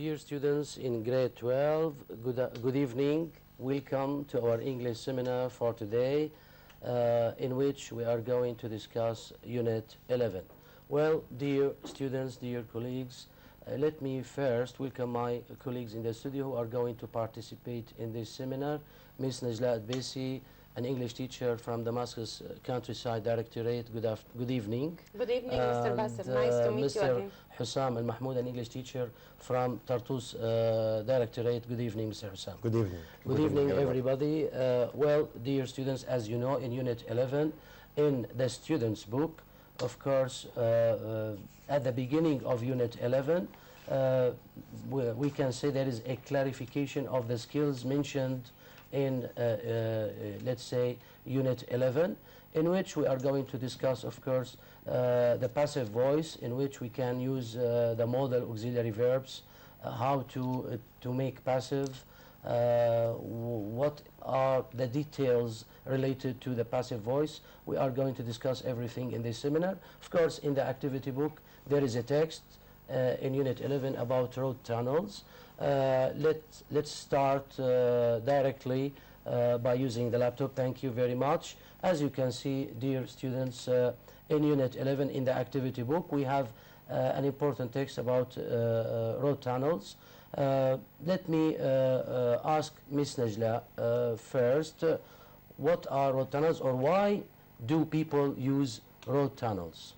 dear students in grade 12, good evening. Welcome to our English seminar for today, in which we are going to discuss Unit 11. Well, dear students, dear colleagues, let me first welcome my colleagues in the studio who are going to participate in this seminar. Ms. Najla Adbesi, an English teacher from Damascus Countryside Directorate. Good evening. Good evening, Mr. Basir. Nice to meet you again. Mr. Hussam Al-Mahmoud, an English teacher from Tartus Directorate. Good evening, Mr. Hussam. Good evening. Good evening, everybody. Well, dear students, as you know, in Unit 11, in the student's book, of course, at the beginning of Unit 11, we can say there is a clarification of the skills mentioned in, let's say, Unit 11, in which we are going to discuss, of course, the passive voice, in which we can use the modal auxiliary verbs, how to make passive, what are the details related to the passive voice. We are going to discuss everything in this seminar. Of course, in the activity book, there is a text in Unit 11 about road tunnels. Let's start directly by using the laptop. Thank you very much. As you can see, dear students, in Unit 11 in the activity book, we have an important text about road tunnels. Let me ask Ms. Najla first, what are road tunnels, or why do people use road tunnels?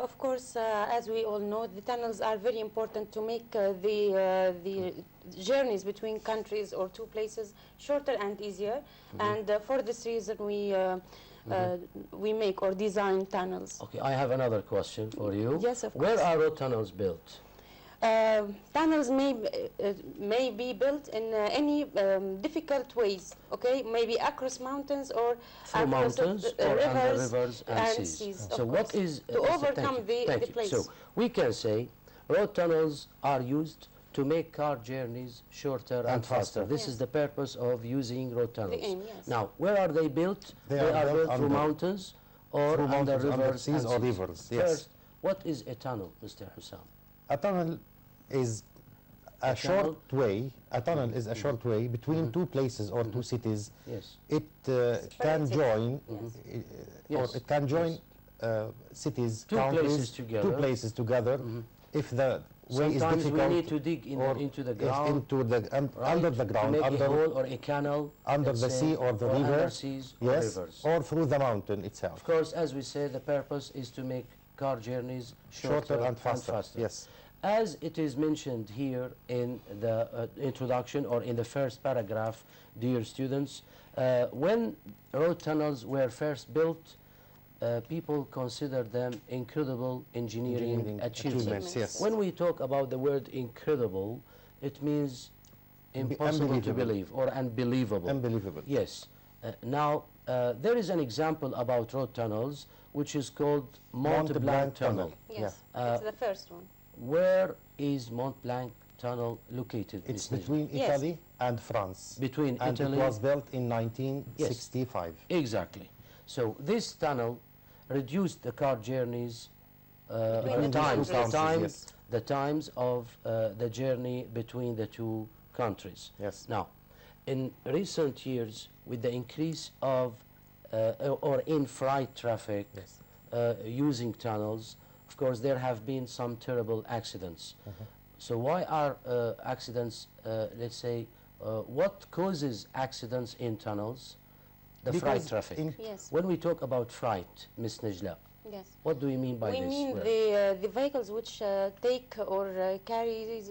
Of course, as we all know, the tunnels are very important to make the journeys between countries or two places shorter and easier. And for this reason, we make or design tunnels. Okay, I have another question for you. Yes, of course. Where are road tunnels built? Tunnels may be built in any difficult ways, okay? Maybe across mountains or through mountains or under rivers and seas. So what is to overcome the place? So we can say road tunnels are used to make car journeys shorter and faster. This is the purpose of using road tunnels. The aim, yes. Now, where are they built? They are built through mountains or under rivers, seas or rivers. Yes. First, what is a tunnel, Mr. Hussam? A tunnel is a short way. A tunnel is a short way between two places or two cities. Yes. It can join, Yes. or it can join cities, Two countries, places together. If the way is Sometimes difficult, we need to dig into the ground, under the ground, make under a hole or a canal, under the sea or the river, under seas or yes, rivers. or through the mountain itself. Of course, as we say, the purpose is to make car journeys shorter and faster. Yes. As it is mentioned here in the introduction or in the first paragraph, dear students, when road tunnels were first built, people considered them incredible engineering achievements. Yes. When we talk about the word incredible, it means impossible to believe or unbelievable. Unbelievable. Yes. Now, there is an example about road tunnels, which is called Mont Blanc Tunnel. Yes, it's the first one. Where is Mont Blanc Tunnel located? It's between Italy and France. Between and Italy. It was built in 1965. Yes, exactly. So this tunnel reduced the car journeys, the times of the journey between the two countries. Yes. Now, in recent years, with the increase of or in freight traffic, using tunnels, of course, there have been some terrible accidents. So why are accidents, let's say, what causes accidents in tunnels? The freight traffic. Yes. When we talk about freight, Ms. Najla, yes, what do we mean by this? We mean the vehicles which take or carry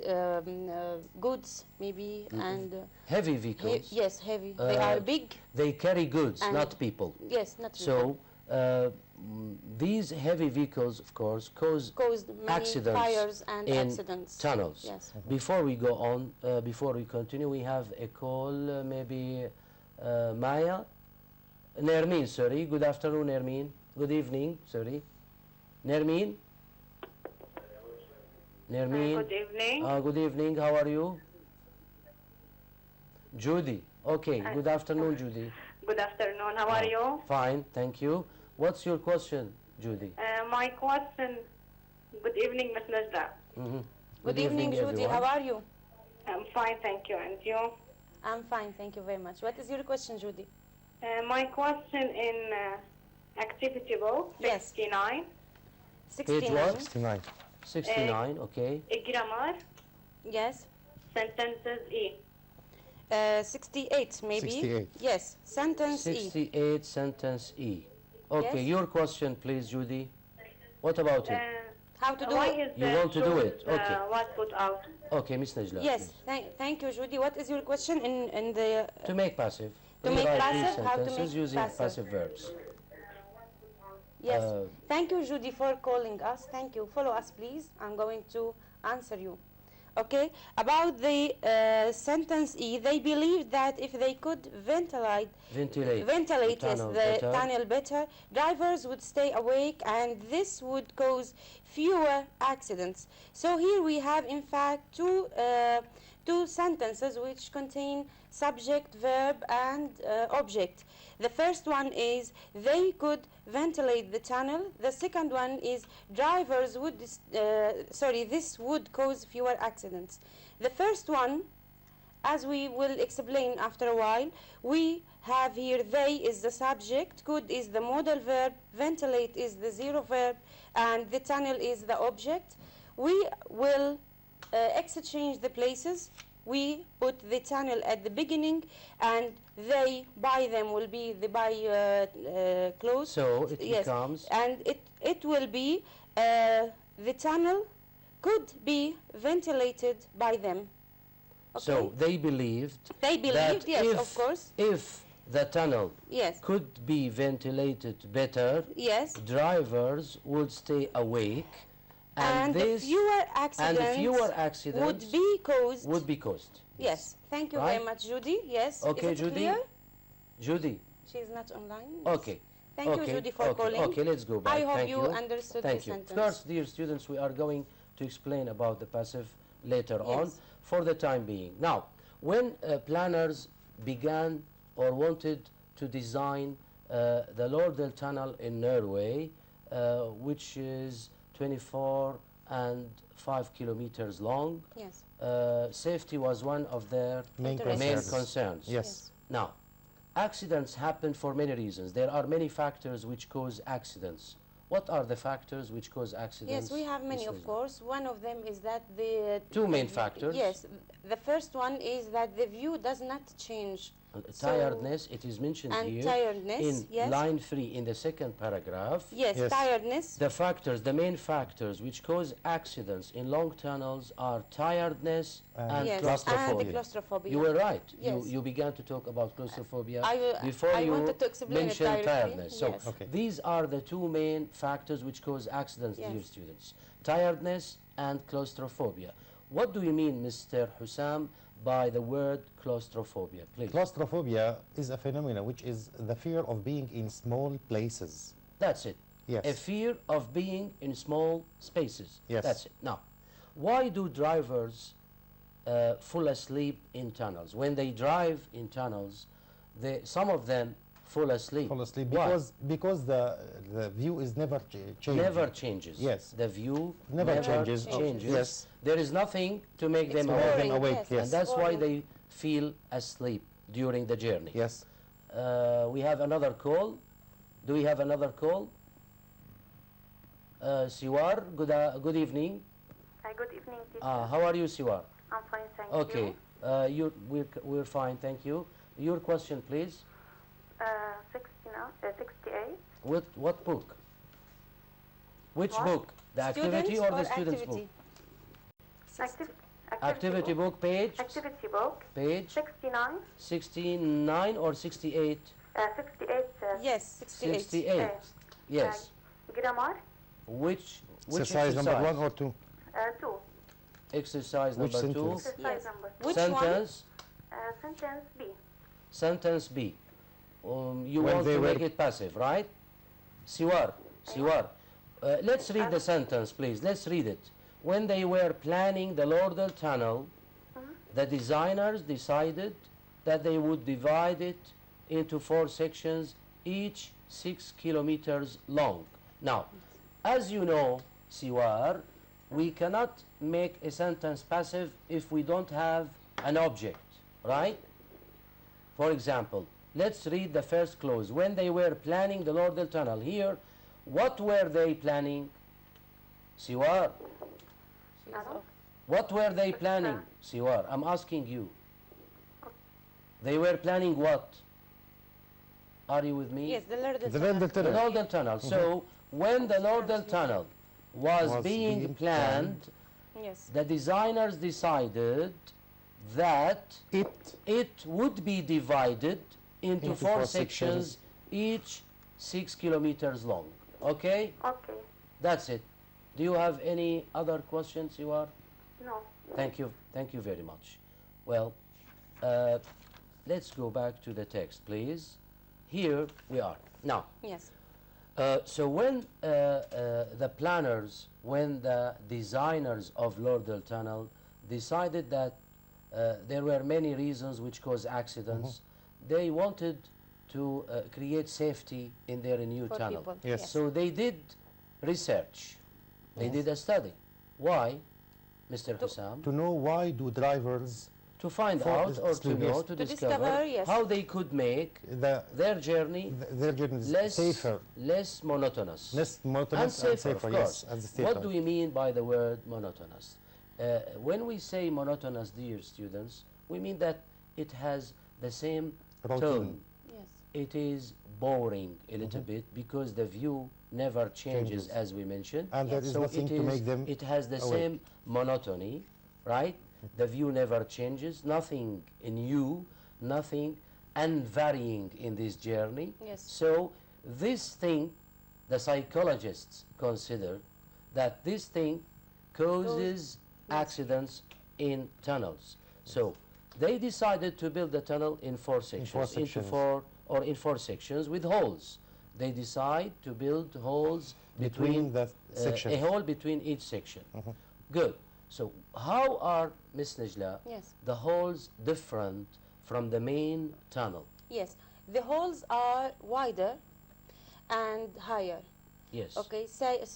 goods, maybe, and heavy vehicles. yes, heavy. They are big. They carry goods, not people. Yes, not people. So these heavy vehicles, of course, cause many accidents fires and in accidents. Tunnels. Yes. Before we go on, before we continue, we have a call, maybe Maya. Nermin, sorry. Good afternoon, Nermin. Good evening, sorry. Nermin? Nermin? Good evening. Good evening. How are you? Judy. Okay. Good afternoon, Judy. Good afternoon. How are you? Fine, thank you. What's your question, Judy? My question. Good evening, Ms. Najda. Good evening, Judy. everyone. How are you? I'm fine, thank you. And you? I'm fine, thank you very much. What is your question, Judy? My question in activity book Yes. 69. Page 69. what? 69. 69, okay. Grammar, Yes. sentences E. 68 maybe. 68. Yes. Sentence E. 68, sentence E. Okay, Yes. your question, please, Judy. What about it? How to do Why it? is You the want to do truth, it? Okay. was put out? Okay, Miss Najla. Yes. please. Thank you, Judy. What is your question in the? To make passive. To make Rewrite passive, these how to sentences make using passive. verbs. Yes. Uh, Thank you, Judy, for calling us. Thank you. Follow us, please. I'm going to answer you. Okay. About the sentence E, they believed that if they could ventilate yes, the tunnel better, drivers would stay awake, and this would cause fewer accidents. So here we have, in fact, two sentences which contain subject, verb, and object. The first one is they could ventilate the tunnel. The second one is drivers would, this would cause fewer accidents. The first one, as we will explain after a while, we have here they is the subject, could is the modal verb, ventilate is the zero verb, and the tunnel is the object. We will exchange the places. We put the tunnel at the beginning, and they by them will be the by clause. So it yes, becomes. and it will be the tunnel could be ventilated by them. Okay? So they believed. They believed, that yes, if, of course. If the tunnel Yes. could be ventilated better, Yes. drivers would stay awake, And the fewer accidents would be caused. Yes. Thank you very Right? much, Judy. Yes. Okay, Is it Judy. clear? Judy. She's not online. Okay. Thank you, Judy, for calling. Okay, let's go back. I hope Thank you understood Thank the you. sentence. Of course, dear students, we are going to explain about the passive later on Yes. for the time being. Now, when planners began or wanted to design the Lordel Tunnel in Norway, which is 24 and 5 kilometers long, Yes. safety was one of their Main Interesting. concerns. Yes. Now, accidents happen for many reasons. There are many factors which cause accidents. What are the factors which cause accidents? Yes, we have many, Ms. of Rizwan? course. One of them is that the... Two main factors. Yes. The first one is that the view does not change. Tiredness, it is mentioned And here tiredness, in yes. line 3 in the second paragraph. Yes, Yes. tiredness. The main factors which cause accidents in long tunnels are tiredness and Yes, claustrophobia. and the claustrophobia. You were right. Yes. You began to talk about claustrophobia I before I you wanted to explain it mentioned directly. tiredness. So Yes. Okay. these are the two main factors which cause accidents, Yes. dear students. Tiredness and claustrophobia. What do you mean, Mr. Hussam, by the word claustrophobia, please? Claustrophobia is a phenomenon which is the fear of being in small places. That's it. Yes. A fear of being in small spaces. Yes. That's it. Now, why do drivers fall asleep in tunnels? When they drive in tunnels, some of them fall asleep. Fall asleep Why? because the view is never changing. Never changes. Yes. The view Never changes. Yes. There is nothing to make them It's awake. Make them boring, awake, yes. yes. And that's why Boring. they feel asleep during the journey. Yes. We have another call. Do we have another call? Siwar, good evening. Hi, good evening, teacher. How are you, Siwar? I'm fine, thank Okay. you. We're fine, thank you. Your question, please. 68. What book? Which What? book? The activity or the student's activity? book? Activity book, page? Activity book. Page 69. 69 or 68? 68. Yes, 68. 68. Yes. Grammar. Which Exercise number 1 or 2? 2. Exercise Which number 2. sentence? Exercise Yes. number 2. Which Sentence. Sentence B. Sentence B. You When want they to were- make it passive, right? Siwar. Let's read the sentence, please. Let's read it. When they were planning the Lordel Tunnel, the designers decided that they would divide it into 4 sections, each 6 kilometers long. Now, as you know, Siwar, we cannot make a sentence passive if we don't have an object, right? For example, let's read the first clause. When they were planning the Nordel Tunnel. Here, what were they planning? Siwar, Hello? what were they planning? Siwar, I'm asking you. They were planning what? Are you with me? Yes, the Nordel The Tunnel. Nordel The Tunnel. Nordel Tunnel. So, when the Nordel Tunnel was being planned, Yes. the designers decided that it would be divided into Into four four sections, each 6 kilometers long. Okay? Okay. That's it. Do you have any other questions, you are? No. Thank you very much. Well, let's go back to the text, please. Here we are. Now, Yes. so when the planners, when the designers of Nordel Tunnel decided that there were many reasons which cause accidents, they wanted to create safety in their new For tunnel. people. Yes. So they did research. They did a study. Why, Mr. Hussam? To know why do drivers To find For out or to to know, yes. to To discover discover, yes. how they could make their journey their journey is less safer, less monotonous. less And monotonous safer, of yes, course. and safer. What do we mean by the word monotonous? When we say monotonous, dear students, we mean that it has the same Routine. tone. Yes. It is boring a little bit because the view never changes, Changes. as we mentioned. And there is So nothing to make them it has the awake. same monotony, right? The view never changes, nothing new, nothing unvarying in this journey. Yes. So this thing, the psychologists consider that this thing causes accidents in tunnels. So they decided to build the tunnel in four sections, sections. in four sections with holes. They decide to build holes Between the a sections. hole between each section. Good. So how are, Ms. Najla, Yes. the holes different from the main tunnel? Yes. The holes are wider and higher. Yes. Okay,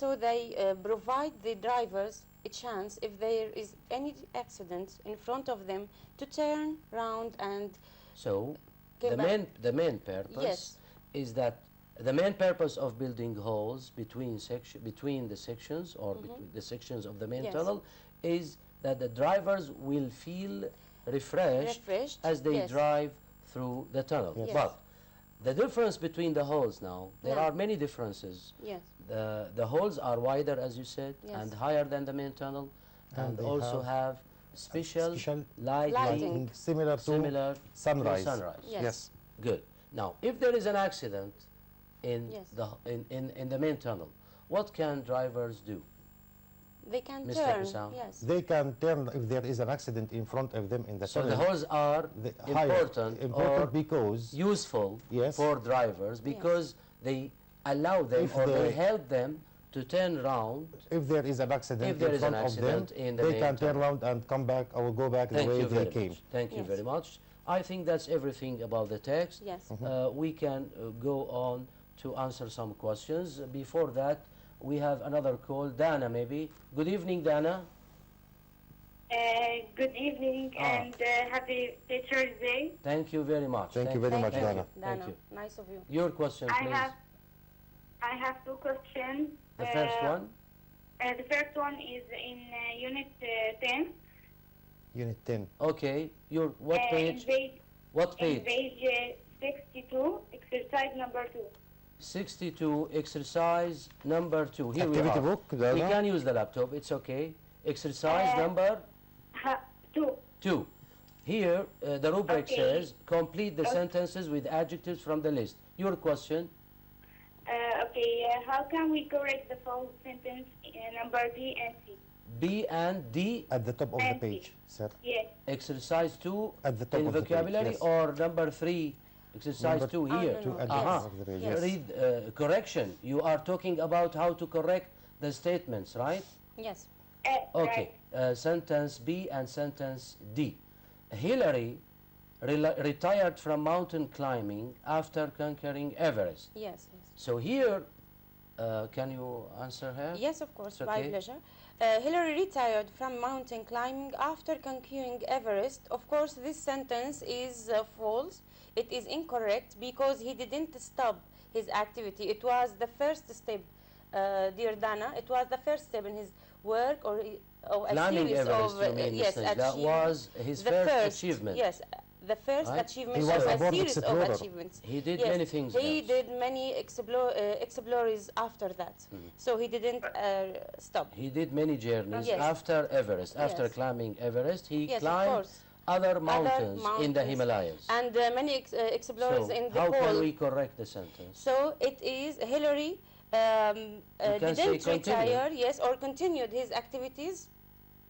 so they provide the drivers a chance if there is any accident in front of them to turn round and So Get the back. main purpose Yes. is that the main purpose of building holes between the sections or between the sections of the main Yes. tunnel is that the drivers will feel refreshed Refreshed, as they yes. drive through the tunnel. Yes. But the difference between the holes now, there Yeah. are many differences. yes, The holes are wider, as you said, Yes. and higher than the main tunnel, and they also have special, special lighting, Lighting. similar to similar sunrise. to sunrise. yes. Good. Now, if there is an accident in Yes. in the main tunnel, what can drivers do? They can Mr. turn. Hussam. Yes. They can turn if there is an accident in front of them in the So tunnel. the holes are The higher- important or because useful Yes. for drivers because they allow them If or they they- help them to turn round. if there is an accident If there in is an front of them, accident in the they main can turn tunnel. around and come back or go back the Thank way you they very came. much. Thank you Yes. very much. I think that's everything about the text. Yes. We can go on to answer some questions. Before that, we have another call. Dana, maybe. Good evening, Dana. Good evening and happy Teacher's Day. Thank you very much. Thank you very much, you, Dana. Thank Dana. you. Nice of you. Your question, I please. have two questions. The first one. The first one is in Unit 10. Unit 10. Okay. Your what page? What In page? page 62, exercise number 2. 62, exercise number 2. Here we Activity are. book, We Dana. can use the laptop. It's okay. Exercise number 2. 2. Here, the rubric Okay. says, complete the Okay. sentences with adjectives from the list. Your question? How can we correct the false sentence in number B and C? B and D, At the top of the And page, sir. Yes. exercise 2 At the top in of the page, vocabulary, yes. or number 3, exercise Number 2 Oh, here. no, To no. at the Yes. top of the page, Yes. Read correction. You are talking about how to correct the statements, right? Yes. Okay. Sentence B and sentence D. Hillary retired from mountain climbing after conquering Everest. Yes. Yes. So here, Can you answer her? Yes, of course, It's my okay. pleasure. Hillary retired from mountain climbing after conquering Everest. Of course, this sentence is false. It is incorrect because he didn't stop his activity. It was the first step, dear Dana. It was the first step in his work or a Climbing series Everest, of you mean, yes, Ms. Najla, was his the first achievement. Yes, the first Right? achievement He was of a a born series explorer. of achievements. He did Yes, many things he else. did many explorers after that. So he didn't stop. He did many journeys Yes. after Everest. After Yes. climbing Everest, he Yes, of climbed course. other mountains in the mountains. Himalayas. And many explorers So in the how can pole. we correct the sentence? So it is Hillary can say didn't continued. retire, yes, or continued his activities,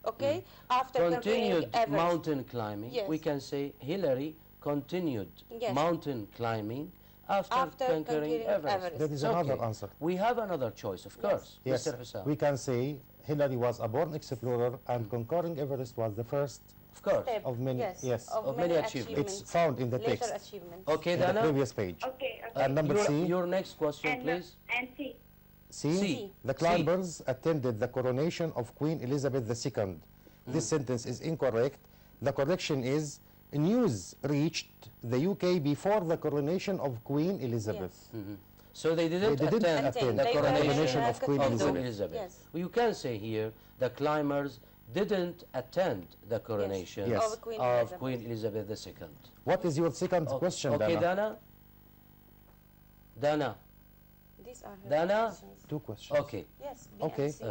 okay, after Continued conquering Everest. mountain climbing. Yes. We can say Hillary continued Yes. mountain climbing after conquering conquering Everest. Everest. That is Okay. another answer. We have another choice, of course. Yes, Mr. Hussam. we can say Hillary was a born explorer and conquering Everest was the first Of course. Step, of many- yes. Of many achievements. It's found in the later text, achievements. Okay, in the Dana. previous page. Okay, okay. And number C, Your next question, and, please. and C. C, the climbers attended the coronation of Queen Elizabeth II. This sentence is incorrect. The correction is news reached the UK before the coronation of Queen Elizabeth. So they didn't, They didn't attend attend the They were in, coronation of Queen Cathedral. Yes. Yes. You can say here the climbers didn't attend the coronation Yes. Of Queen of Elizabeth. Queen Elizabeth II. What is your second question, Okay, Dana? Dana? Dana? These are her Dana? questions. Two questions. Okay. Yes, B Okay. and C.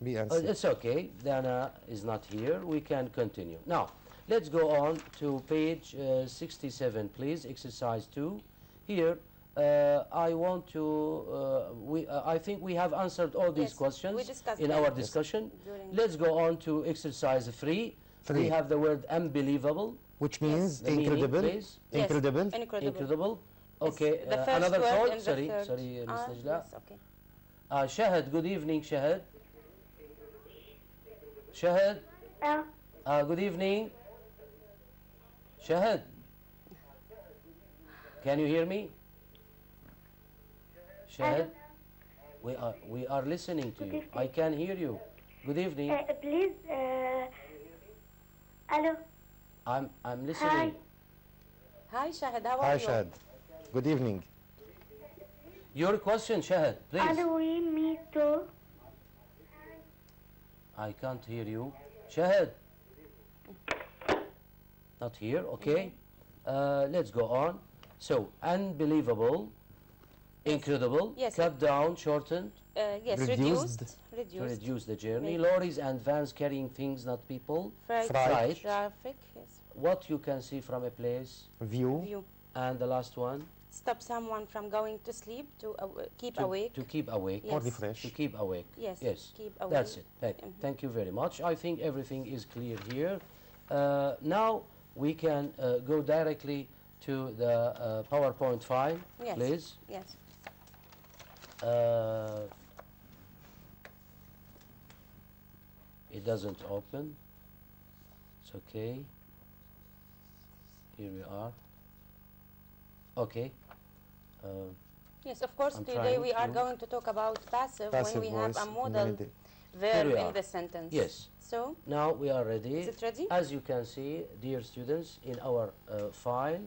B and C. It's okay. Dana is not here. We can continue. Now, let's go on to page 67, please. Exercise 2. Here, I want to, I think we have answered all these Yes, questions we discussed in them. our discussion. During- Let's go on to exercise 3. We Three. have the word unbelievable. Which means The meaning, incredible. please. Yes, Incredible. Incredible. Incredible. Yes, Okay, the first another word call. and the Sorry, third. sorry, Ms. Najla. Yes, okay. Shahad, good evening, Shahad. Shahad, good evening. Shahad, can you hear me? Shahad, we are listening to you. I can hear you. Good evening. Please, hello. I'm listening. Hi, Shahad, how are Hi, you? Shad. Good evening. Your question, Shahad, please. We meet to I can't hear you. Shahad. Not here, okay. Let's go on. So, unbelievable, incredible, Yes. cut down, shortened, Yes, Reduced. to reduced. reduce the journey. Make- Lorries and vans carrying things, not people. Fright. Fright. Traffic, yes. What you can see from a place. View. View. And the last one, Stop someone from going to sleep to keep to, awake. to keep awake. Yes. Or refresh. To keep awake. Yes, Yes. keep awake. That's it. Thank you very much. I think everything is clear here. Now we can go directly to the PowerPoint file, Yes. please. Yes. It doesn't open. It's okay. Here we are. Okay. Yes, of course, I'm today trying we are to- going to talk about passive, Passive when we have voice a in modal many verb we in are. the sentence. Yes. So, Now we are ready. is it ready? As you can see, dear students, in our file,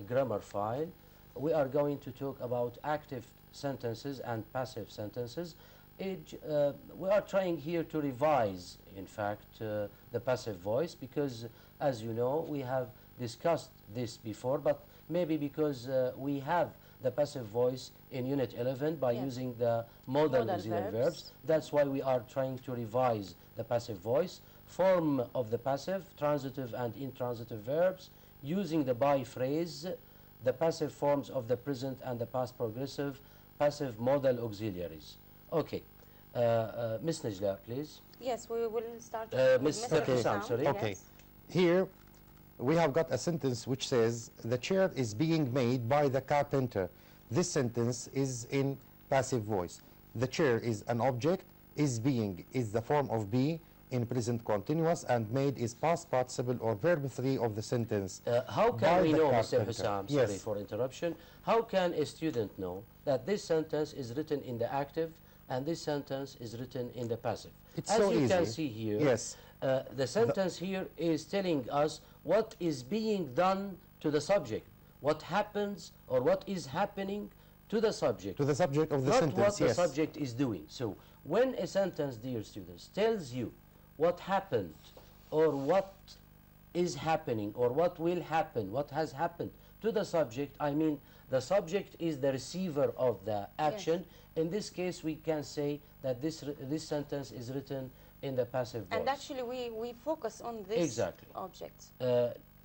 grammar file, we are going to talk about active sentences and passive sentences. We are trying here to revise, in fact, the passive voice because, as you know, we have discussed this before, but maybe because we have the passive voice in Unit 11 by Yes. using the modal Modal auxiliary verbs. verbs. That's why we are trying to revise the passive voice, form of the passive, transitive and intransitive verbs, using the by phrase, the passive forms of the present and the past progressive, passive modal auxiliaries. Okay. Ms. Najla, please. Yes, we will start Mr. with Mr. Hussam, Hussam. sorry. Okay. Yes. Here, we have got a sentence which says, the chair is being made by the carpenter. This sentence is in passive voice. The chair is an object, is being is the form of be in present continuous, and made is past participle or verb 3 of the sentence. How By can we the know, Mr. carpenter. Hussam, Yes. sorry for interruption, how can a student know that this sentence is written in the active and this sentence is written in the passive. It's As so you can easy. see here, Yes. the sentence here is telling us what is being done to the subject, what happens or what is happening to the subject. To the subject of the Not sentence, what the yes. subject is doing. So when a sentence, dear students, tells you what happened or what is happening or what will happen, what has happened to the subject, I mean the subject is the receiver of the action. In this case, we can say that this sentence is written in the passive voice. And actually, we focus on this Exactly. object.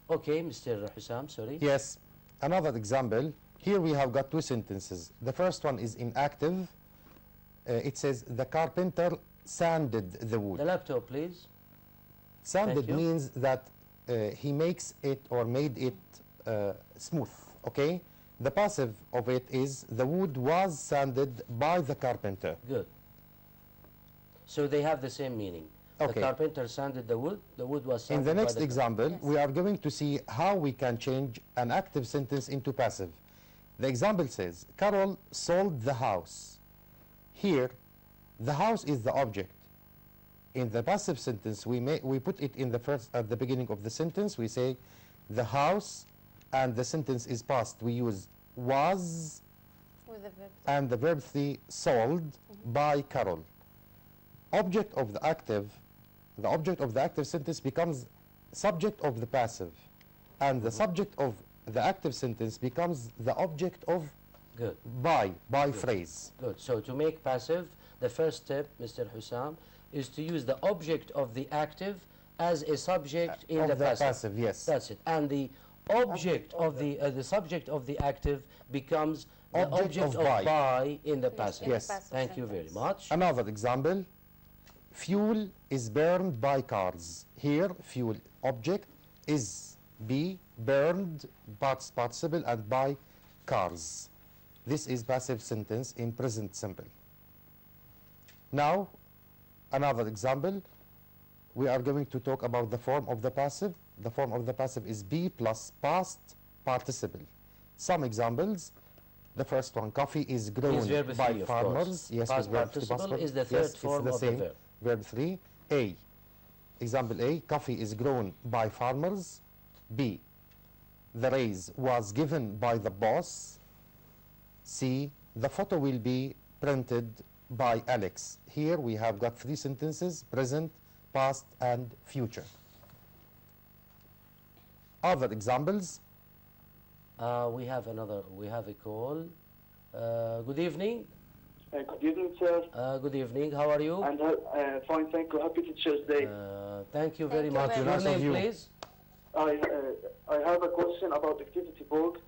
Okay, Mr. Hussam, sorry. Yes. Another example. Here we have got two sentences. The first one is in active. It says, the carpenter sanded the wood. The laptop, please. Sanded Thank you. means that he makes it or made it smooth, okay? The passive of it is, the wood was sanded by the carpenter. Good. So they have the same meaning. Okay. The carpenter sanded the wood was In sanded the by next the example, Yes. we are going to see how we can change an active sentence into passive. The example says, Carol sold the house. Here, the house is the object. In the passive sentence, we put it in the first, at the beginning of the sentence. We say, the house, and the sentence is past. We use was With the verb. and the verb 3 sold by Carol. Object of the active sentence becomes subject of the passive, and the subject of the active sentence becomes the object of Good. by phrase. Good. So to make passive, the first step, Mr. Hussam, is to use the object of the active as a subject in Of the the passive. passive, yes. That's it. And the object of the subject of the active becomes the Object object of of by. by in the passive. in the Yes. passive Thank you very sentence. much. Another example, fuel is burned by cars. Here, fuel object is be burned, participle, and by cars. This is passive sentence in present simple. Now, another example, we are going to talk about the form of the passive. The form of the passive is be plus past participle. Some examples. The first one, coffee is grown Is verb by 3, of farmers. course. Yes, Past with verb 3 participle possible. is the Yes, third it's form the of the same. verb. Verb 3. A. Example A, coffee is grown by farmers. B. The raise was given by the boss. C. The photo will be printed by Alex. Here we have got three sentences, present, past, and future. Other examples. We have a call. Good evening. Good evening, sir. Good evening. How are you? And fine, thank you. Happy Teachers Day. Thank you very Thank you much. very Your much. Nice of name, you. please. I have a question about activity book,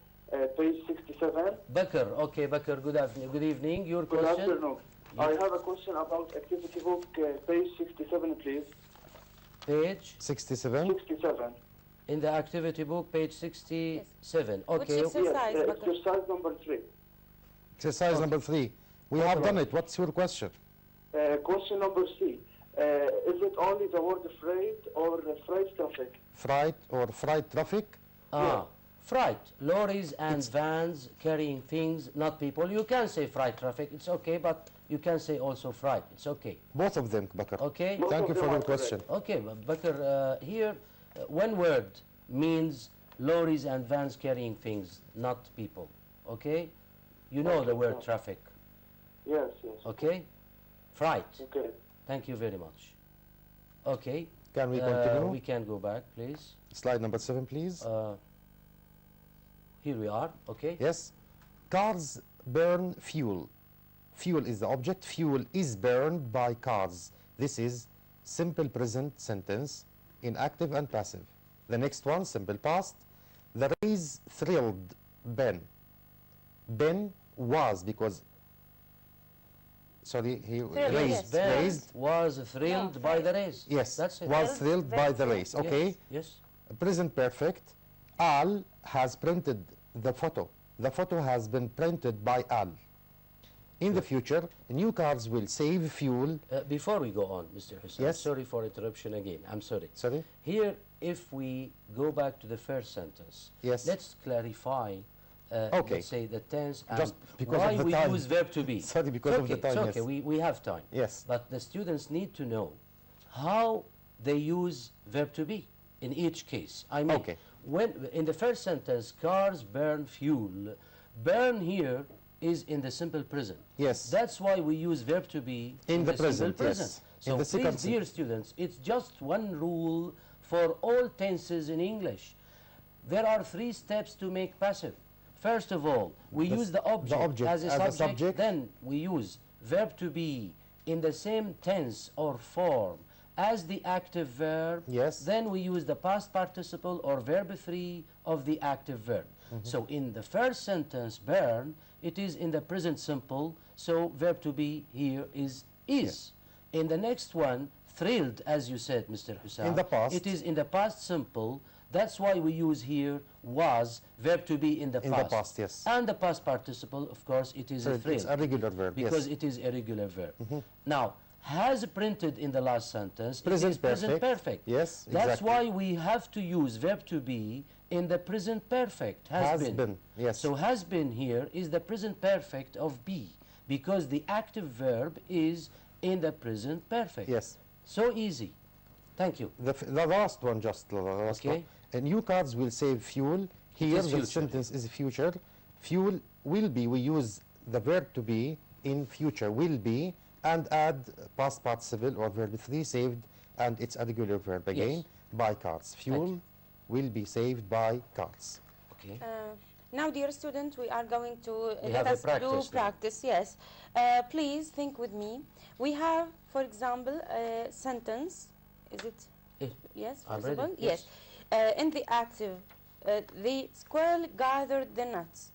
page 67. Bakr. Okay, Bakr. Good afternoon. Good evening. Your Good question. afternoon. I have a question about activity book, page 67, please. Page 67. 67. in the activity book, page 67. Which Okay. is Exercise, Yes, Bakr. exercise number 3. Exercise number 3. We have done it. What's your question? Question number C. Is it only the word freight or freight traffic? Freight or freight traffic? Freight, lorries and vans carrying things, not people. You can say freight traffic, it's okay, but you can say also freight, it's okay. Both of them, Bakr. Okay? Both Thank of you them for are your question. Okay, Bakr, here, one word means lorries and vans carrying things, not people. Okay? You know the word traffic. Yes, yes. Okay? Freight. Okay. Thank you very much. Okay. Can we continue? We can go back, please. Slide number 7, please. Here we are. Okay. Yes. Cars burn fuel. Fuel is the object. Fuel is burned by cars. This is simple present sentence in active and passive. The next one, simple past. The race thrilled Ben. Ben was, because, sorry, he raised, Ben raised, was thrilled by the race. yes, That's it. was thrilled by the race, okay? Yes. Present perfect. Al has printed the photo. The photo has been printed by Al. In the future, new cars will save fuel. Before we go on, Mr. Hussein, Yes. sorry for interruption again. I'm sorry. Sorry? Here, if we go back to the first sentence, Yes. let's clarify Okay. let's say the tense, and Just because why of the we time. use verb to be. Sorry, because It's of the okay, time, it's okay, yes. we have time. Yes. But the students need to know how they use verb to be in each case. I mean, Okay. when in the first sentence, cars burn fuel. Burn here is in the simple present. Yes. That's why we use verb to be In the simple present, yes. present. In So the second please, dear students, it's just one rule for all tenses in English. There are 3 steps to make passive. First of all, we use the object, as a subject, then we use verb to be in the same tense or form as the active verb. Yes. Then we use the past participle or verb 3 of the active verb. So in the first sentence, burn, it is in the present simple, so verb to be here is. In the next one, thrilled, as you said, Mr. Hussam. In the past. It is in the past simple. That's why we use here was, verb to be in the In past. the past, yes. And the past participle, of course, it is So a thrilled. it's a regular verb, Because yes. it is a regular verb. Now, has printed in the last sentence, Present it is present perfect. perfect. Yes, That's exactly. why we have to use verb to be in the present perfect. Has been. Yes. So has been here is the present perfect of be, because the active verb is in the present perfect. Yes. So easy. Thank you. The last one, just the last Okay. one. New cars will save fuel. Here is the future. sentence is future. Fuel will be, we use the verb to be in future, will be, and add past participle or verb 3 saved, and it's a regular verb again, Yes. by cars. Fuel will be saved by cars. Okay. Now, dear student, we are going to We let have a us practice do now. practice. Yes. Please think with me. We have, for example, a sentence. Is it? Eh, Yes. I'm ready, Visible? yes. In the active, the squirrel gathered the nuts.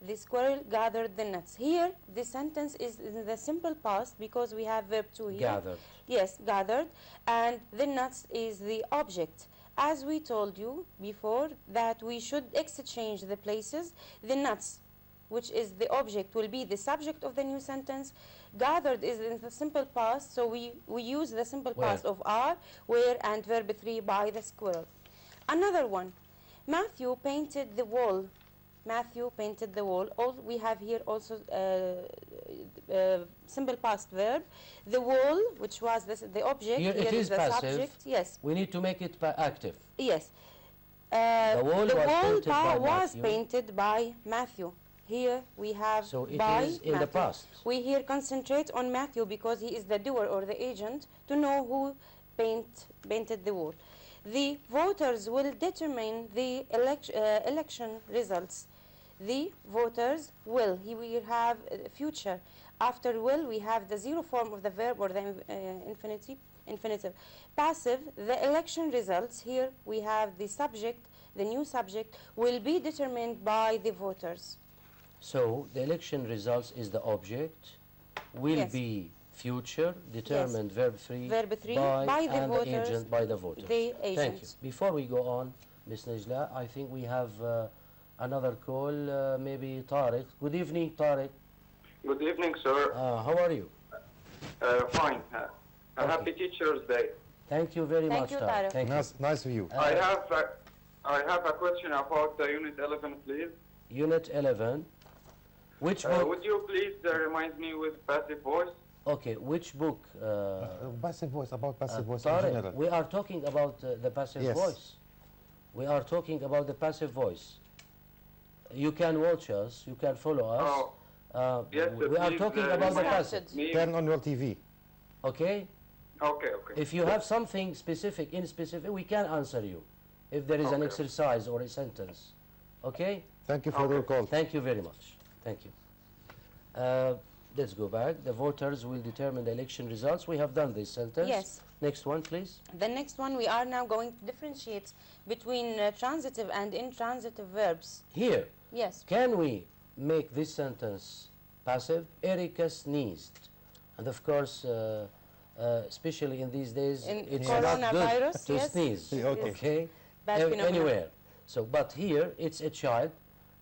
The squirrel gathered the nuts. Here, the sentence is in the simple past because we have verb to here. Gathered. Yes, gathered. And the nuts is the object. As we told you before that we should exchange the places. The nuts, which is the object, will be the subject of the new sentence. Gathered is in the simple past, so we use the simple Where? past of are, where, and verb 3 by the squirrel. Another one. Matthew painted the wall. Matthew painted the wall. We have here also simple past verb. The wall, which was the object, Here it is the passive. subject. Yes, We need to make it active. yes. The wall was painted by Matthew. Painted by Matthew. Here we have So it by is in the Matthew. past. We here concentrate on Matthew because he is the doer or the agent to know who painted the wall. The voters will determine the election results. The voters will. Here we have future. After will, we have the zero form of the verb or the infinitive. Passive, the election results. Here we have the subject, the new subject, will be determined by the voters. So the election results is the object, will Yes. be future, determined verb 3, Verb 3 by the and voters, the agent by the voters. the Thank you. agents. Before we go on, Ms. Najla, I think we have another call, maybe Tariq. Good evening, Tariq. Good evening, sir. How are you? Fine. A happy Teacher's Day. Thank you very Thank much, you, Tariq. Tariq. Thank you. Nice of you. I have a question about Unit 11, please. Unit 11. Which book? Would you please remind me with passive voice? Okay, which book? Passive voice, about passive voice in Tariq, general. we are talking about the passive Yes. voice. We are talking about the passive voice. You can watch us, you can follow us. Yes, We are please, talking about the remind passive, me. Turn on your TV. okay? Okay. If you have something specific, we can answer you. If there is an Okay. exercise or a sentence, okay? Thank you for your call. Thank you very much. Thank you. Let's go back. The voters will determine the election results. We have done this sentence. Yes. Next one, please. The next one, we are now going to differentiate between transitive and intransitive verbs. Here, Yes. can we make this sentence passive? Erika sneezed. And of course, especially in these days, In it's not good coronavirus, to yes. sneeze. Yeah, okay. Okay? Bad phenomenon. Anywhere. So, but here, it's a child,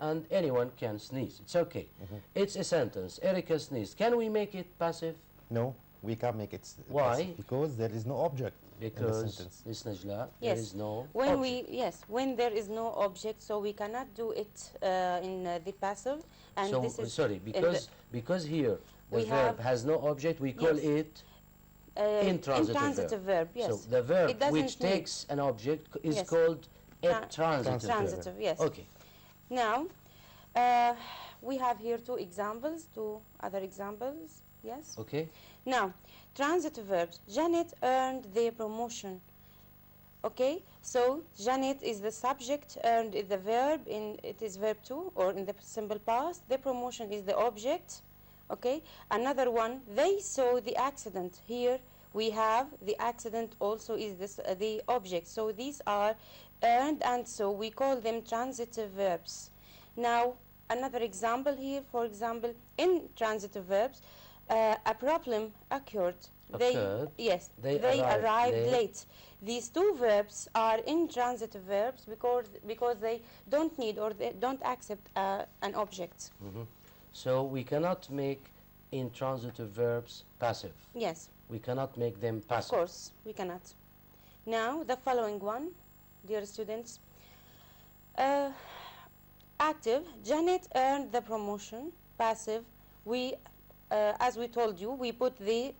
and anyone can sneeze. It's okay. It's a sentence. Erika sneezed. Can we make it passive? No. we can make it Why? passive because there is no object in the Because sentence. Miss Najla, Yes. there is no When object. when there is no object, so we cannot do it in the passive, and So this is sorry, in the- because here the We verb have- has no object, we call Yes. it intransitive verb. Yes. So the verb It doesn't which need- takes an object is Yes. called a Tra- transitive verb. transitive, yes. Okay. Now, we have here two other examples. Yes. Okay. Now, transitive verbs. Janet earned the promotion. Okay, so Janet is the subject, earned is the verb, it is verb 2 or in the simple past. The promotion is the object. Okay, another one, they saw the accident. Here we have the accident also is the object. So these are earned and so we call them transitive verbs. Now, another example here, for example, in transitive verbs, a problem occurred. Occurred. Yes, They they arrived arrived late. late. These two verbs are intransitive verbs because they don't need or they don't accept an object. So we cannot make intransitive verbs passive. Yes, We cannot make them of passive. course, we cannot. Now, the following one, dear students. Active, Janet earned the promotion. Passive, as we told you, we put the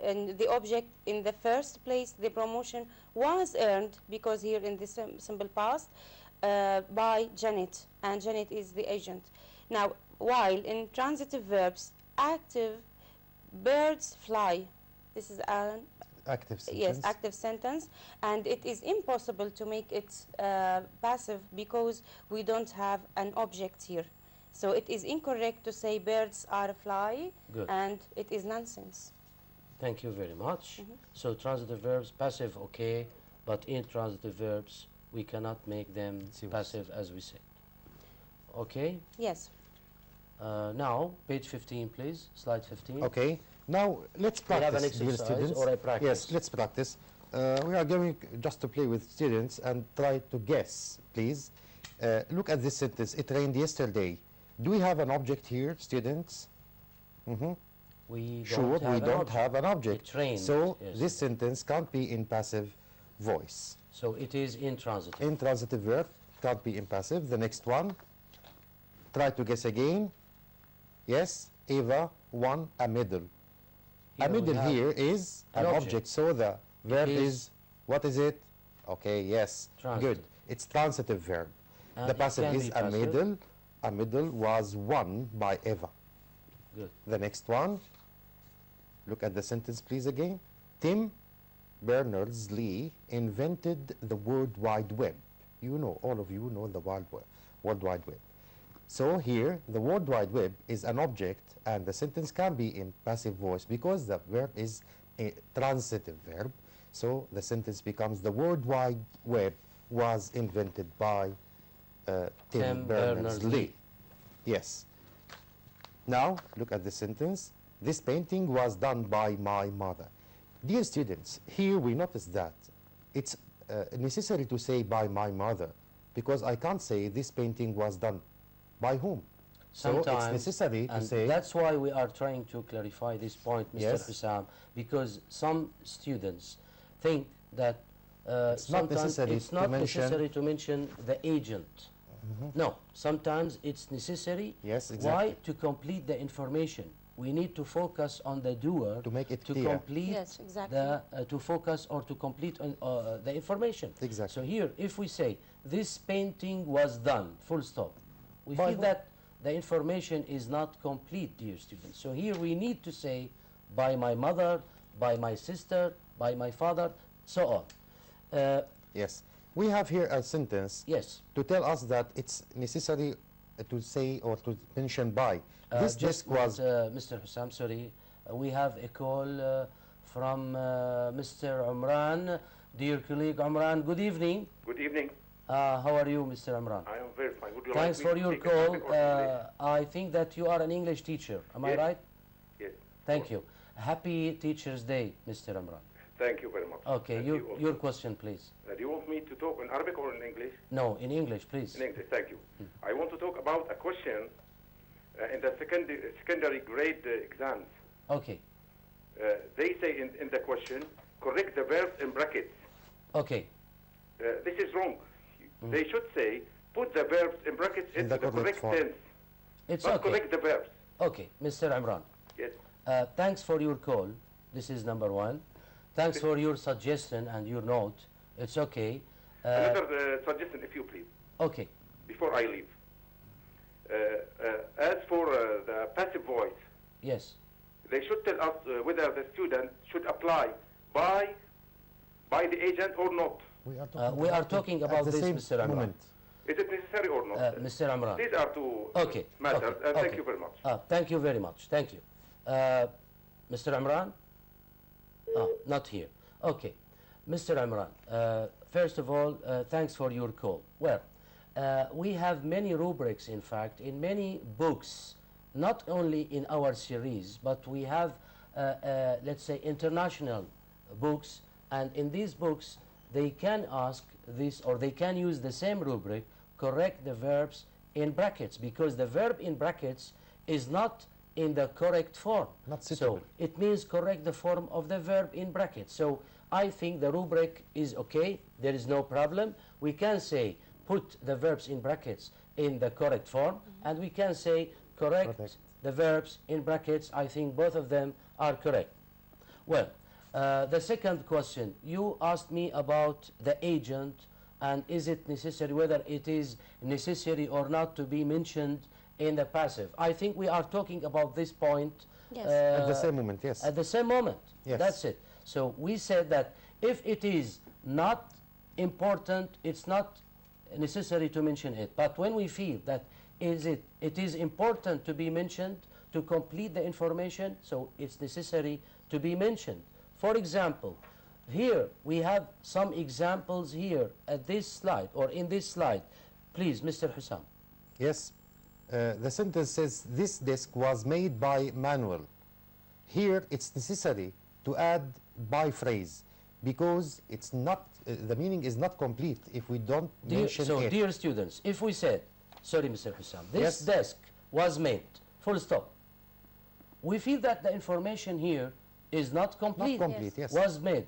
object in the first place. The promotion was earned because here in the simple past by Janet, and Janet is the agent. Now, while in transitive verbs, active, birds fly. This is an Active sentence. yes, active sentence, and it is impossible to make it passive because we don't have an object here. So it is incorrect to say birds are fly, Good. and it is nonsense. Thank you very much. So transitive verbs, passive, okay, but intransitive verbs, we cannot make them See what's- passive as we said. Okay, Yes. now page 15, please, slide 15. Okay. Now let's We have an practice, dear exercise students. or a practice? Yes, let's practice. We are going just to play with students and try to guess, please. Look at this sentence. It rained yesterday. Do we have an object here, students? We Sure, we don't have an object. It rained, So yes. this sentence can't be in passive voice. So it is intransitive. Intransitive verb can't be in passive. The next one. Try to guess again. Yes, Eva won a medal. Here A we medal have here is an an object. object. So the verb is is, what is it? Okay, yes, Transitive. good. It's transitive verb. And The it passive can is be a passive. medal. A medal was won by Eva. Good. The next one. Look at the sentence, please, again. Tim Berners-Lee invented the World Wide Web. You know, all of you know the World Wide Web. So here, the World Wide Web is an object, and the sentence can be in passive voice because the verb is a transitive verb. So the sentence becomes the World Wide Web was invented by Tim Berners-Lee. Yes. Now, look at the sentence. This painting was done by my mother. Dear students, here we notice that it's necessary to say by my mother because I can't say this painting was done by whom. So it's Sometimes, necessary to and say that's why we are trying to clarify this point, Mr. Yes. Hussam, because some students think that It's not sometimes necessary it's to not mention- necessary to mention the agent. No, sometimes it's necessary. Yes, Why? exactly. To complete the information. We need to focus on the doer To make it to clear. complete Yes, exactly. to focus or to complete the information. Exactly. So here, if we say this painting was done, full stop, we By feel who? that the information is not complete, dear students. So here we need to say by my mother, by my sister, by my father, so on. yes. We have here a sentence Yes. to tell us that it's necessary to say or to mention by. This just disk was Mr. Hussam, sorry, we have a call from Mr. Umran, dear colleague Umran. Good evening. Good evening. How are you, Mr. Umran? I am very fine. Would you Thanks like me for to your take a call. topic or English? I think that you are an English teacher. Am I Yes. right? Yes. Thank you. Happy Teacher's Day, Mr. Umran. Thank you very much. Okay, And your, you also. your question, please. Do you want me to talk in Arabic or in English? No, in English, please. In English, thank you. I want to talk about a question in the secondary grade exams. Okay. They say in the question, correct the verbs in brackets. Okay. This is wrong. They should say, put the verbs in brackets In into the the correct correct form. tense. It's Not okay. correct the verbs. Okay, Mr. Imran. Yes. Thanks for your call. This is number one. Thanks for your suggestion and your note. It's okay. Another suggestion, if you please, Okay. before I leave. As for the passive voice, Yes. they should tell us whether the student should apply by the agent or not. We are talking at about the this, same Mr. Imran. moment. Is it necessary or not? Mr. Imran. These are two Okay. matters, okay, and okay. thank you very much. Thank you very much. Thank you. Mr. Imran? Not here. Okay. Mr. Imran, first of all, thanks for your call. Well, we have many rubrics, in fact, in many books, not only in our series, but we have, let's say, international books, and in these books, they can ask this, or they can use the same rubric, correct the verbs in brackets, because the verb in brackets is not in the correct form. Not so suitable. it means correct the form of the verb in brackets. So I think the rubric is okay. There is no problem. We can say put the verbs in brackets in the correct form, and we can say correct the verbs in brackets. I think both of them are correct. Well, the second question, you asked me about the agent, and is it necessary, whether it is necessary or not to be mentioned in the passive. I think we are talking about this point Yes. At the same moment, yes. at the same moment. Yes. That's it. So we said that if it is not important, it's not necessary to mention it. But when we feel that it is important to be mentioned to complete the information, so it's necessary to be mentioned. For example, here we have some examples here at this slide, or in this slide. Please, Mr. Hussam. Yes. The sentence says, this desk was made by manual. Here it's necessary to add by phrase, because it's not, the meaning is not complete if we don't mention it. Dear students, if we said, sorry Mr. Hussam, this Yes. desk was made, full stop. We feel that the information here is not complete. Not complete, yes. Was made.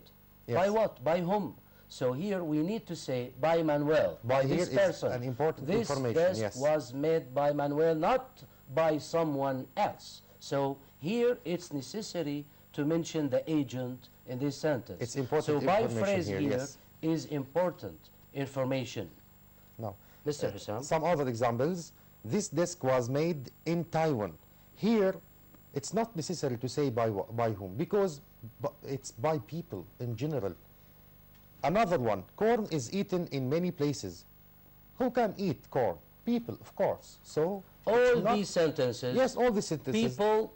By Yes. what? By whom? So here we need to say by Manuel, by By this here is person. an important this information, desk yes. was made by Manuel, not by someone else. So here it's necessary to mention the agent in this sentence. It's important So by information phrase here, here yes. is important information. No. Mr. Hussam. Some other examples. This desk was made in Taiwan. Here, it's not necessary to say by whom, because it's by people in general. Another one, corn is eaten in many places. Who can eat corn? People, of course. So All not- these sentences, yes, all these sentences. people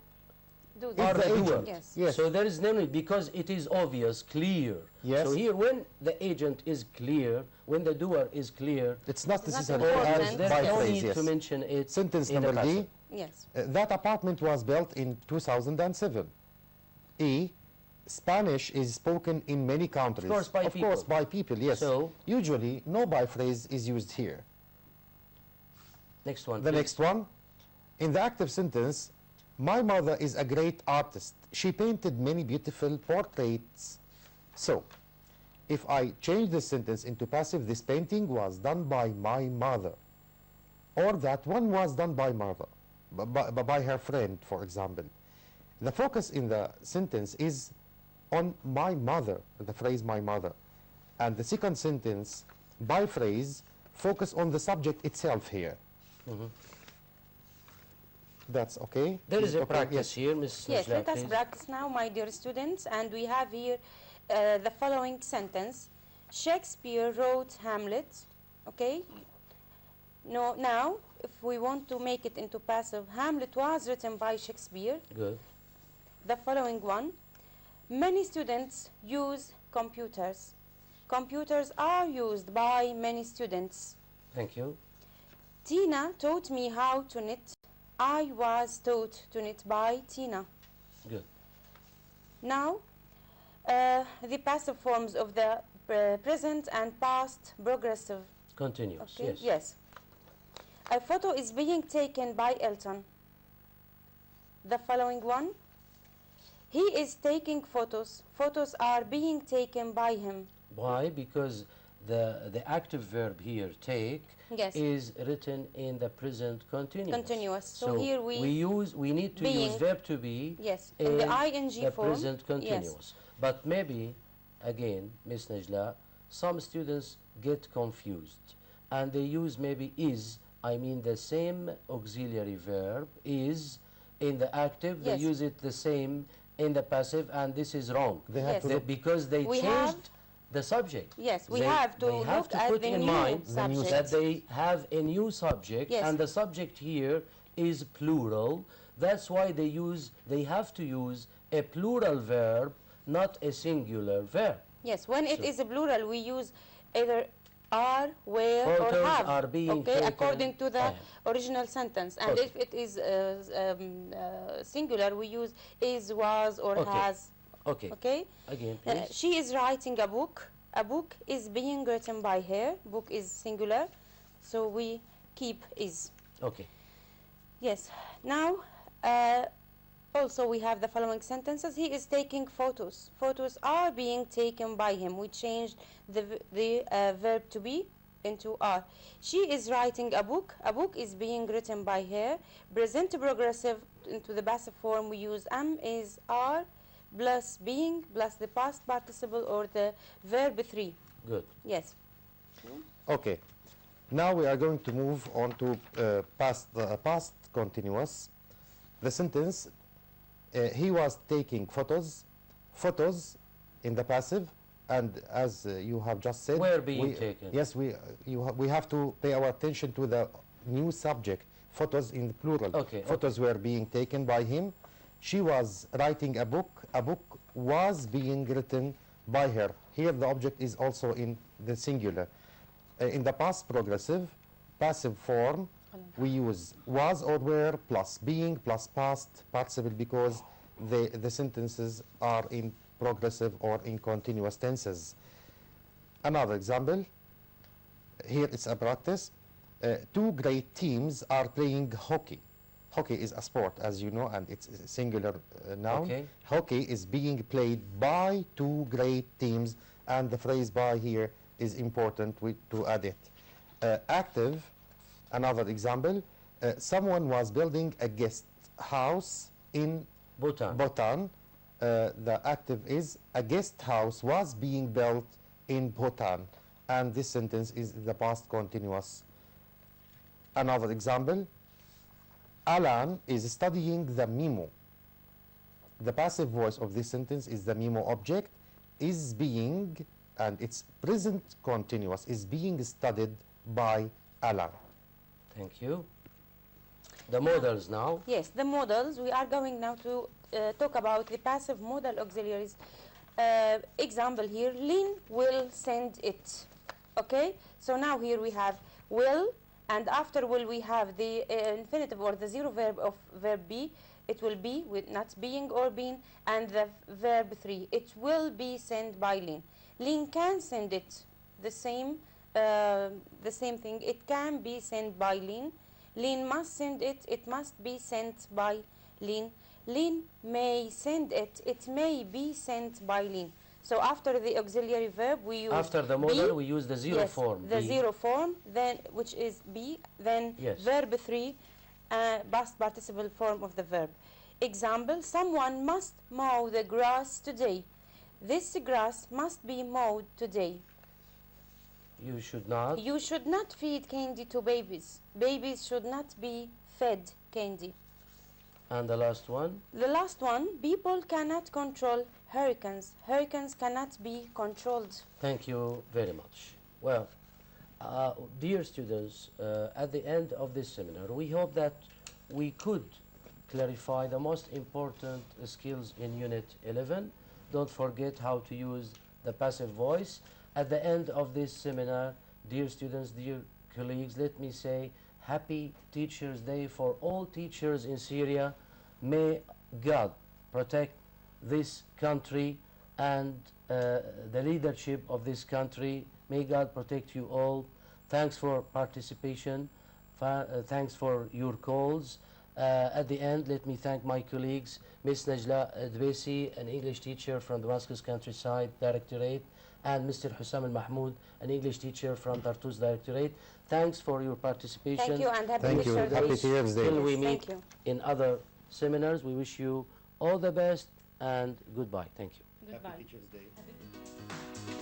Do If are the the agent- doer. Yes. Yes. So there is no need, because it is obvious, clear. Yes. So here, when the agent is clear, when the doer is clear, It's not It's not necessary to important. add there's by no phrase. need Yes. to mention it. Sentence in the number passive. D. Yes. That apartment was built in 2007. E. Spanish is spoken in many countries. course, by Of people. course, by people, yes. So- usually, no by phrase is used here. Next one. The please. next one, in the active sentence, my mother is a great artist. She painted many beautiful portraits. So, if I change this sentence into passive, this painting was done by my mother. Or that one was done by mother, by her friend, for example. The focus in the sentence is on my mother, the phrase my mother. And the second sentence, by phrase, focus on the subject itself here. That's okay? There is a Okay, practice yes. here, Ms. Yes, Najla, let us please. practice now, my dear students, and we have here the following sentence. Shakespeare wrote Hamlet, okay? No, now, if we want to make it into passive, Hamlet was written by Shakespeare. Good. The following one, many students use computers. Computers are used by many students. Thank you. Tina taught me how to knit. I was taught to knit by Tina. Good. Now, the passive forms of the present and past progressive. Continuous. Okay? Yes. Yes. A photo is being taken by Elton. The following one. He is taking photos. Photos are being taken by him. Why? Because the active verb here, take, Yes. is written in the present continuous. Continuous. So here we need to being- use verb to be Yes, in the ing the form. present continuous. But maybe, again, Miss Najla, some students get confused and they use maybe is, I mean the same auxiliary verb, is, in the active, they Yes. use it the same in the passive, and this is wrong. They have Yes. to They- look, because they We changed have- the subject. Yes, we They- have to they have look to at put the in new mind subject. that they have a new subject, Yes. and the subject here is plural. That's why they have to use a plural verb, not a singular verb. Yes, when it So- is a plural, we use either are, were, or Photos have. are being okay, taken according to the by him. original sentence. And Okay. if it is singular, we use is, was, or Okay. has. Okay, Okay. again, please. She is writing a book. A book is being written by her. Book is singular, so we keep is. Okay, Yes. Now, also we have the following sentences. He is taking photos. Photos are being taken by him. We changed the verb to be into are. She is writing a book. A book is being written by her. Present progressive into the passive form. We use am, is, are, plus being, plus the past participle or the verb 3. good. Yes. okay. Now we are going to move on to past continuous. The sentence, he was taking photos. Photos in the passive, and as you have just said, Were being taken. Yes, we have to pay our attention to the new subject. Photos in the plural. Okay, Photos were being taken by him. She was writing a book. A book was being written by her. Here the object is also in the singular. In the past progressive, passive form, we use was or were plus being plus past participle because the sentences are in progressive or in continuous tenses. Another example, here it's a practice. Two great teams are playing hockey. Hockey is a sport, as you know, and it's a singular noun. Okay. Hockey is being played by two great teams, and the phrase by here is important to add it. Active, another example, someone was building a guest house in Bhutan. Bhutan. The active is a guest house was being built in Bhutan, and this sentence is the past continuous. Another example, Alan is studying the memo. The passive voice of this sentence is the memo object, is being, and it's present continuous, is being studied by Alan. Thank you. The models now. Yes, the modals. We are going now to talk about the passive modal auxiliaries. Example here, Lynn will send it. Okay, so now here we have will, and after will we have the infinitive or the zero verb of verb be. It will be with not being or being, and the verb 3. It will be sent by Lynn. Lynn can send it. The same thing. It can be sent by Lynn. Lynn must send it. It must be sent by Lynn. Lynn may send it. It may be sent by Lynn. So after the auxiliary verb, we use After the modal, we use the zero yes, form. the be. zero form, then which is be, then Yes. verb 3, past participle form of the verb. Example: someone must mow the grass today. This grass must be mowed today. You should not. You should not feed candy to babies. Babies should not be fed candy. And the last one. The last one, people cannot control hurricanes. Hurricanes cannot be controlled. Thank you very much. Well, dear students, at the end of this seminar, we hope that we could clarify the most important skills in Unit 11. Don't forget how to use the passive voice. At the end of this seminar, dear students, dear colleagues, let me say Happy Teachers' Day for all teachers in Syria. May God protect this country and the leadership of this country. May God protect you all. Thanks for participation. Thanks for your calls. At the end, let me thank my colleagues, Ms. Najla Dbesi, an English teacher from Damascus Countryside Directorate, and Mr. Hussam Al-Mahmoud, an English teacher from Tartus Directorate. Thanks for your participation. Thank you and happy Thank you. Teacher's Day. Happy Teacher's Day. Till we Yes, meet thank you. in other seminars, we wish you all the best and goodbye. Thank you. Goodbye. Teacher's Day.